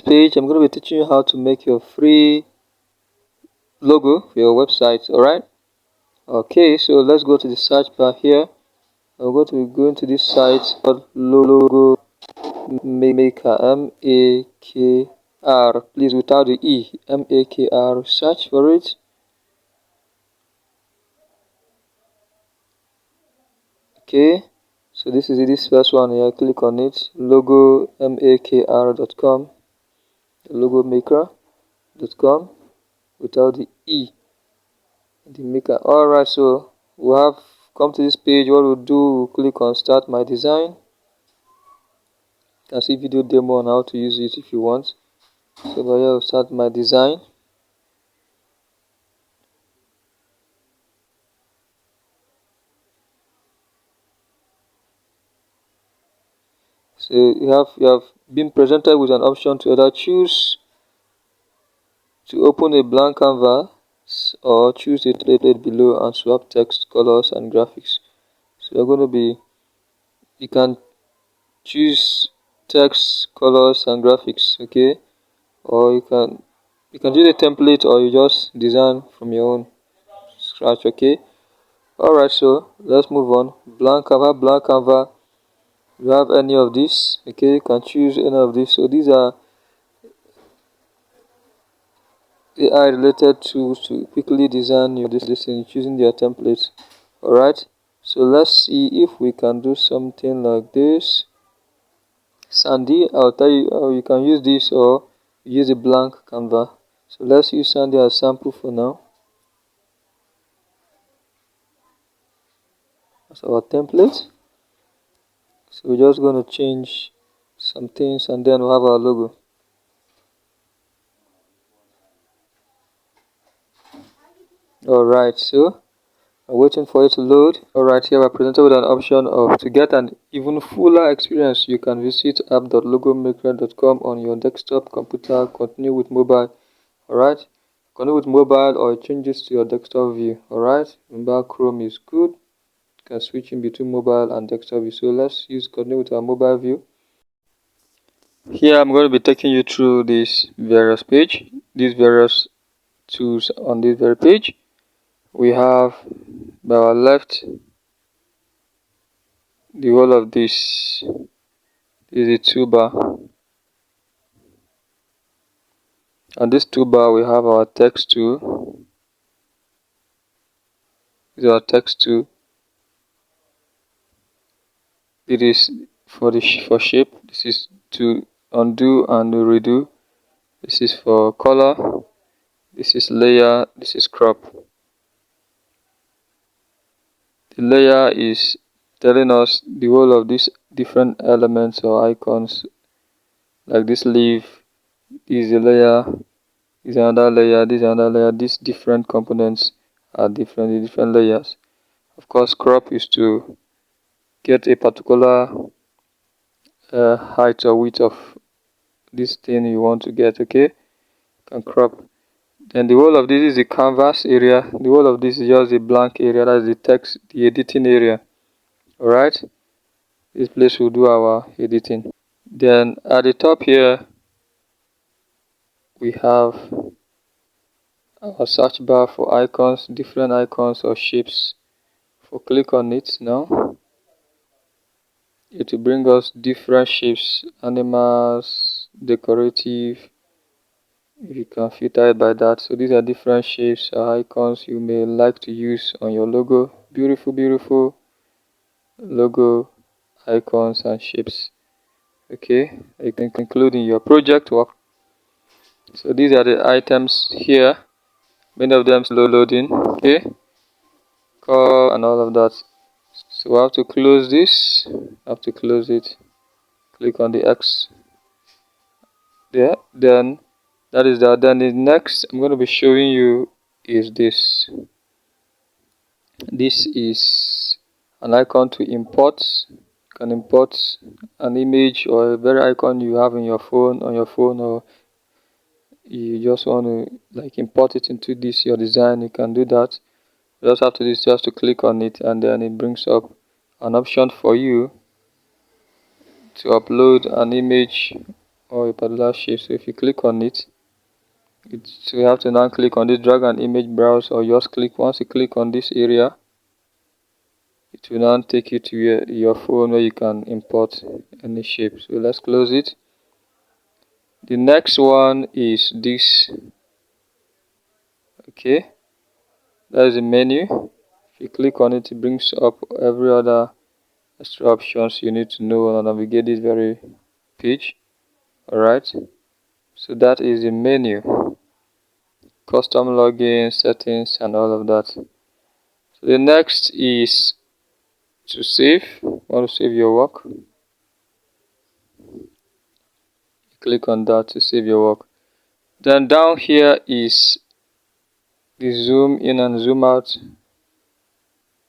page, I'm going to be teaching you how to make your free logo for your website. Alright, okay, so let's go to the search bar here. I'm going to go into this site called Logo Makr, M-A-K-R, please without the E, M-A-K-R. Search for it. Okay, so this is this first one here. Click on it, logomakr.com, logomakr.com without the E, the maker. Alright, so we have come to this page. What we'll do, we'll click on start my design. You can see video demo on how to use it if you want. So here we'll start my design. So you have been presented with an option to either choose to open a blank canvas or choose the template below and swap text, colors and graphics. So you're going to be, you can choose text, colors and graphics, okay, or you can use a template, or you just design from your own scratch. Okay, alright, so let's move on. Blank canvas, you have any of these, okay, you can choose any of these. So these are AI related tools to quickly design your design choosing their templates. Alright, so let's see if we can do something like this. Sandy, I'll tell you how you can use this, or use a blank canvas. So let's use Sandy as sample for now. That's our template. So we're just going to change some things and then we'll have our logo. Alright, so I'm waiting for it to load. Alright, here we're presented with an option of to get an even fuller experience. You can visit app.logomakr.com on your desktop computer. Continue with mobile. Alright, continue with mobile or change this to your desktop view. Alright, remember Chrome is good. You can switch in between mobile and desktop view. So let's continue with our mobile view. Here I'm going to be taking you through these various tools on this very page. We have by our left the whole of this is a toolbar. On this toolbar we have our text tool. This is our text tool. It is for shape. This is to undo and redo. This is for color. This is layer. This is crop. The layer is telling us the whole of these different elements or icons, like this leaf. This is a layer. This is another layer. This is another layer. These different components are different layers. Of course, crop is to get a particular height or width of this thing you want to get. Okay, you can crop. Then the whole of this is the canvas area. The whole of this is just a blank area. That's the text, the editing area. Alright, this place will do our editing. Then at the top here we have our search bar for icons, different icons or shapes. For click on it now, it will bring us different shapes, animals, decorative. You can filter it by that. So these are different shapes or icons you may like to use on your logo. Beautiful logo icons and shapes. Okay, you can include in your project work. So these are the items here. Many of them slow loading. Okay, call and all of that. So we have to close this. Have to close it. Click on the X there. Then that is that. Then the next I'm going to be showing you is this. This is an icon to import. You can import an image or a very icon you have in your phone, on your phone, or you just want to like import it into this your design. You can do that. You just have to do is just to click on it, and then it brings up an option for you to upload an image or a particular shape. So if you click on it, so you have to now click on this drag and image browse, or just click. Once you click on this area, it will now take you to your phone where you can import any shape. So let's close it. The next one is this. Okay, that is the menu. If you click on it, it brings up every other extra options you need to know and navigate this very page. Alright, so that is the menu, custom login, settings, and all of that. So the next is to save. You want to save your work, click on that to save your work. Then down here is the zoom in and zoom out.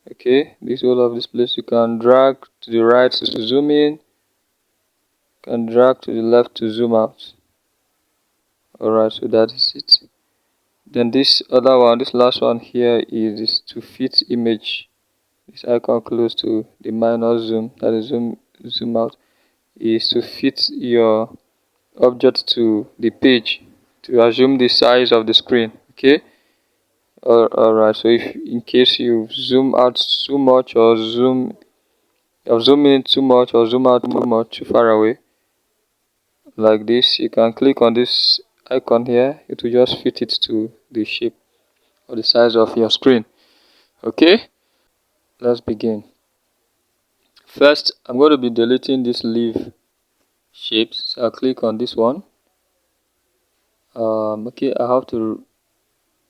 Okay, this whole of this place, you can drag to the right to zoom in, you can drag to the left to zoom out. Alright, so that is it. Then this other one, this last one here is to fit image. This icon close to the minus zoom, that is zoom out, is to fit your object to the page, to assume the size of the screen. Okay, alright, so if in case you zoom out too much, or zoom in too much, or zoom out too much, too far away, like this, you can click on this icon here. It will just fit it to the shape or the size of your screen. Okay, let's begin. First, I'm going to be deleting this leaf shapes, so I'll click on this one. Okay, I have to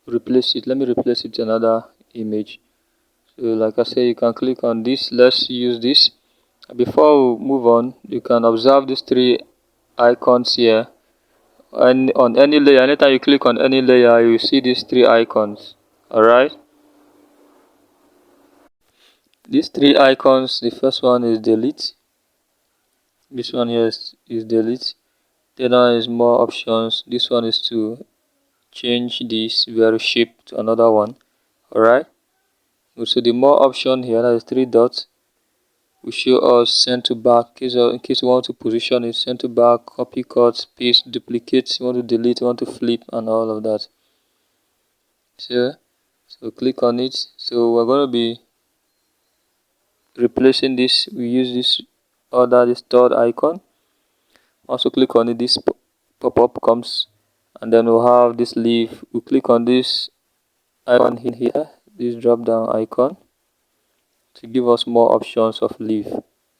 replace it. Let me replace it with another image. So like I say, you can click on this. Let's use this. Before we move on, you can observe these three icons here. And on any layer, anytime you click on any layer, you see these three icons. Alright, these three icons, the first one is delete. This one here is delete. The other one is more options. This one is to change this very shape to another one. Alright, so the more option here, that is three dots, will show us send to back in case you want to position it, send to back, copy, cut, paste, duplicate, you want to delete, you want to flip, and all of that. So click on it. So we're going to be replacing this. We use this third icon. Also click on it, this pop-up comes, and then we'll have this leaf. We click on this icon here, this drop down icon, to give us more options of leaf.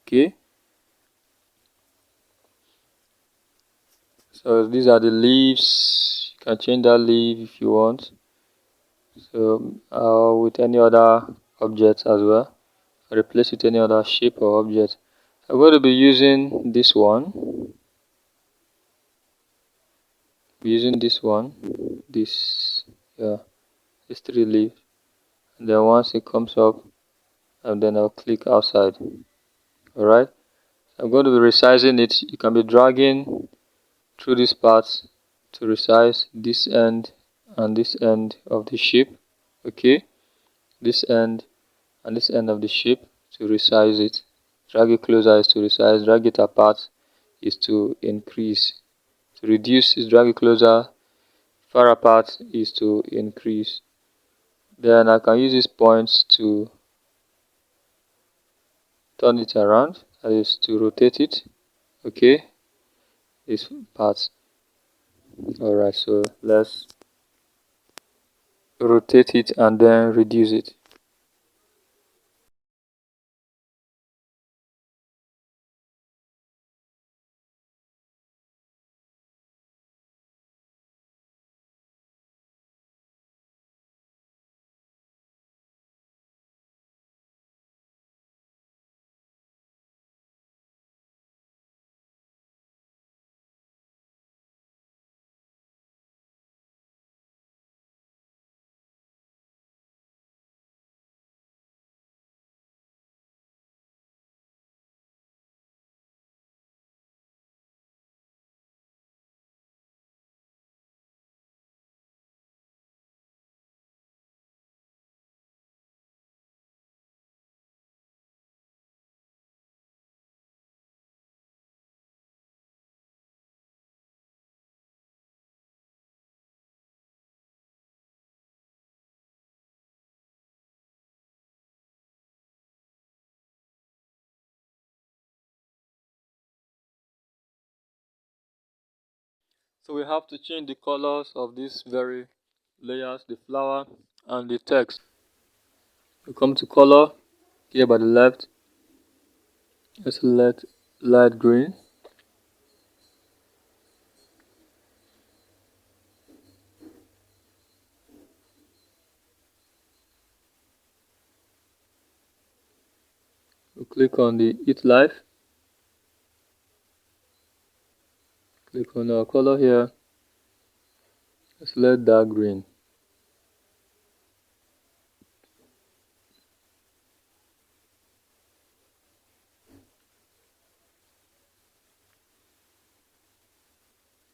Okay, so these are the leaves. You can change that leaf if you want, so with any other object as well, replace it with any other shape or object. I'm going to be using this one, this this three leaf, and then once it comes up, and then I'll click outside. Alright, I'm going to be resizing it. You can be dragging through this part to resize this end and this end of the shape. Okay, this end and this end of the shape to resize it. Drag it closer is to resize, drag it apart is to increase. To reduce is drag it closer, far apart is to increase. Then I can use these points to turn it around, that is to rotate it. Okay, this part. Alright, so let's rotate it and then reduce it. So we have to change the colors of these very layers, the flower and the text. We come to color here by the left. Let's select light green. We click on the Eat Life. Click on our color here. Select dark green.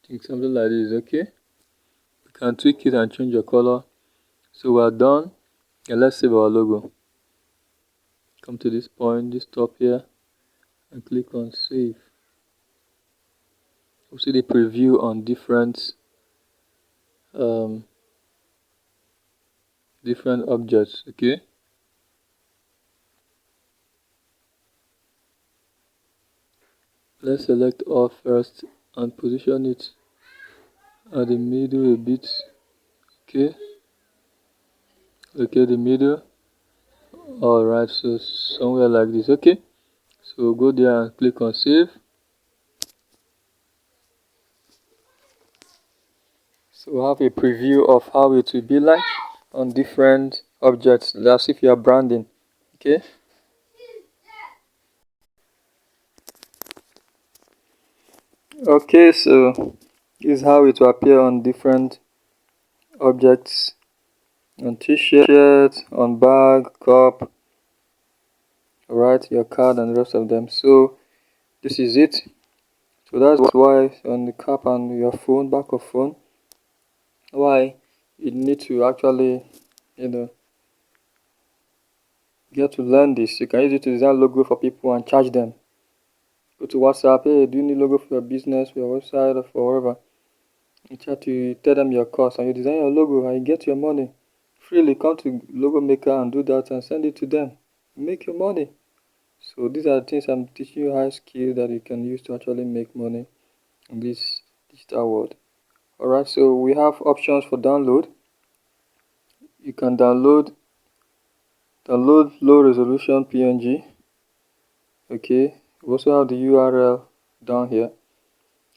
I think something like this is okay. You can tweak it and change your color. So we are done. And let's save our logo. Come to this point, this top here, and click on save. We'll see the preview on different objects. Okay. Let's select all first and position it at the middle a bit. Okay. Okay, the middle. Alright, so somewhere like this. Okay. So go there and click on save. So we have a preview of how it will be like on different objects. That's if you are branding. Okay. Okay, so this is how it will appear on different objects, on t-shirt, on bag, cup, alright, your card and the rest of them. So this is it. So that's why on the cap and your phone, back of phone, why you need to actually, get to learn this. You can use it to design logo for people and charge them. Go to WhatsApp, hey, do you need logo for your business, for your website, or for wherever? You try to tell them your cost and you design your logo and you get your money. Freely come to Logo Maker and do that and send it to them. Make your money. So these are the things I'm teaching you, high skill that you can use to actually make money in this digital world. Alright, so we have options for download. You can download low resolution PNG. Okay, we also have the URL down here.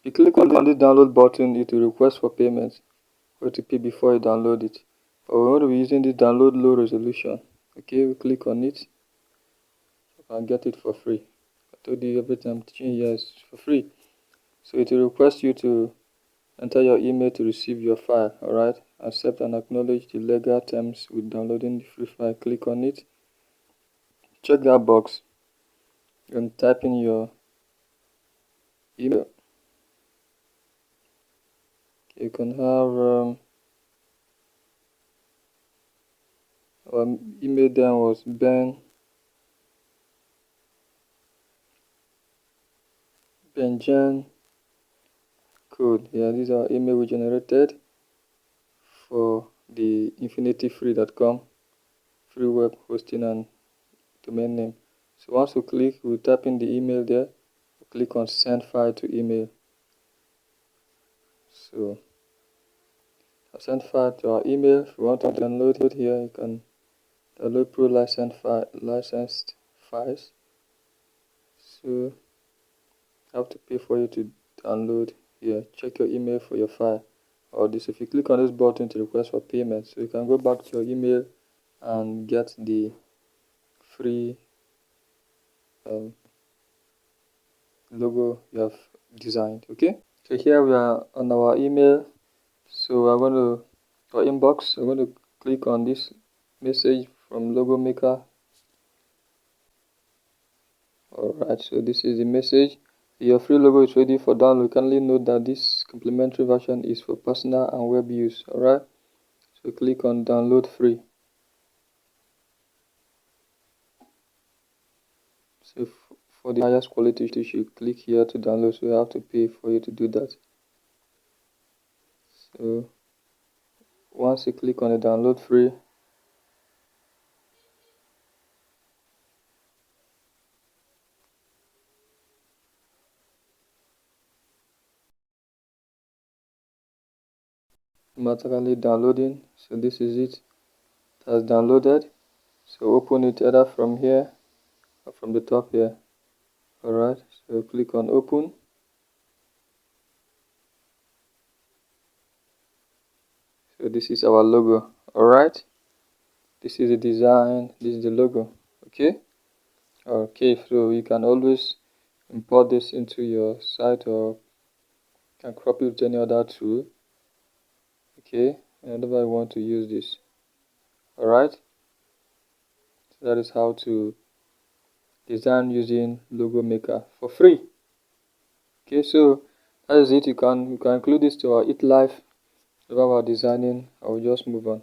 You click on this download button, it will request for payment or to pay before you download it. But we're going to be using this download low resolution. Okay, we click on it and get it for free. I told you everything I'm teaching here is for free. So it will request you to enter your email to receive your file. Alright, accept and acknowledge the legal terms with downloading the free file. Click on it. Check that box and type in your email. You can have our email then was Benjen code. Yeah, these are email we generated for the infinityfree.com free web hosting and domain name. So once we click, we type in the email there. We click on send file to email. So I've sent file to our email. If you want to download it here, you can download pro licensed files. So I have to pay for you to download here. Check your email for your file. Or this, if you click on this button to request for payment, so you can go back to your email and get the free logo you have designed. Okay, so here we are on our email. So we're going to our inbox. I'm going to click on this message from Logo Maker. Alright, so this is the message. Your free logo is ready for download. Kindly note that this complimentary version is for personal and web use. Alright, so click on download free. So for the highest quality, you should click here to download. So you have to pay for you to do that. So once you click on the download free, automatically downloading. So this is it. It has downloaded. So open it either from here or from the top here. Alright, so click on open. So this is our logo. Alright, this is the design, this is the logo. Okay, so you can always import this into your site or can crop it with any other tool. Okay, whenever I want to use this. Alright, so that is how to design using Logo Maker for free. Okay, so that is it. You can include this to our It Life. Whenever we're designing, I will just move on.